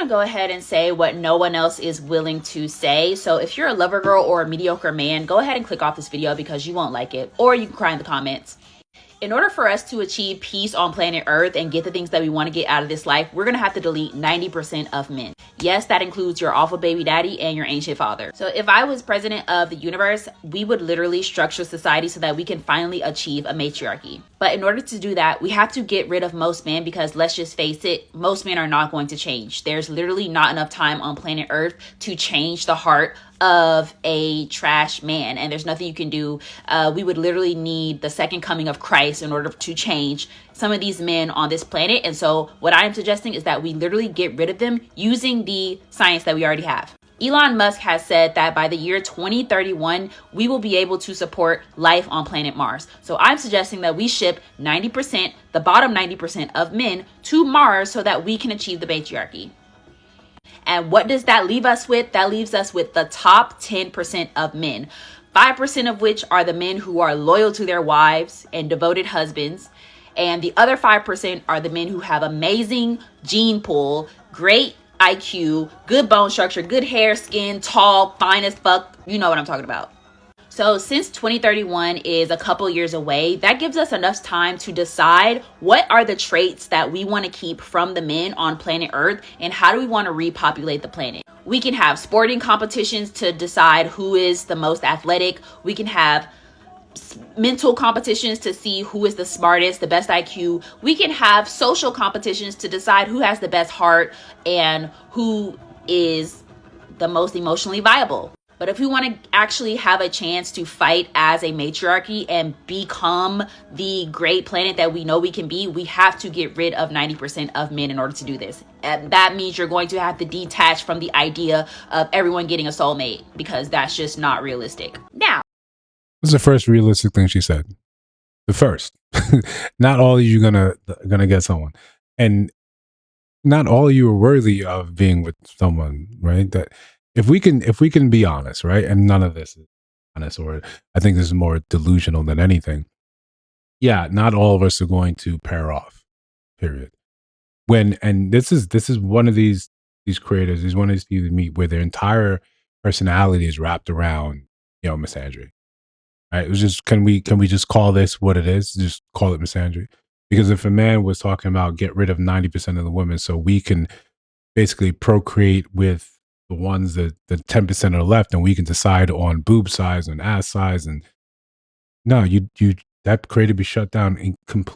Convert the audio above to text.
to go ahead and say what no one else is willing to say. So if you're a lover girl or a mediocre man, go ahead and click off this video because you won't like it, or you can cry in the comments. In order for us to achieve peace on planet Earth and get the things that we want to get out of this life, we're going to have to delete 90% of men. Yes, that includes your awful baby daddy and your ancient father. So if I was president of the universe, we would literally structure society so that we can finally achieve a matriarchy. But in order to do that, we have to get rid of most men because let's just face it, most men are not going to change. There's literally not enough time on planet Earth to change the heart of a trash man, and there's nothing you can do. We would literally need the second coming of Christ in order to change some of these men on this planet. And so what I am suggesting is that we literally get rid of them using the science that we already have. Elon Musk has said that by the year 2031, we will be able to support life on planet Mars. So I'm suggesting that we ship 90%, the bottom 90% of men to Mars so that we can achieve the patriarchy. And what does that leave us with? That leaves us with the top 10% of men, 5% of which are the men who are loyal to their wives and devoted husbands. And the other 5% are the men who have amazing gene pool, great IQ, good bone structure, good hair, skin, tall, fine as fuck. You know what I'm talking about. So since 2031 is a couple years away, that gives us enough time to decide what are the traits that we want to keep from the men on planet Earth and how do we want to repopulate the planet. We can have sporting competitions to decide who is the most athletic. We can have mental competitions to see who is the smartest, the best IQ. We can have social competitions to decide who has the best heart and who is the most emotionally viable. But if we want to actually have a chance to fight as a matriarchy and become the great planet that we know we can be, we have to get rid of 90% of men in order to do this. And that means you're going to have to detach from the idea of everyone getting a soulmate because that's just not realistic. Now, this is the first realistic thing she said. The first. Not all of you gonna get someone. And not all of you are worthy of being with someone, right? That if we can be honest, right? And none of this is honest, or I think this is more delusional than anything. Yeah, not all of us are going to pair off, period. And this is one of these creators, is one of these people we meet where their entire personality is wrapped around, misandry. Right? It was just, can we just call this what it is? Just call it misandry. Because if a man was talking about get rid of 90% of the women so we can basically procreate with the ones that the 10% are left, and we can decide on boob size and ass size, and no, that creator be shut down in complete.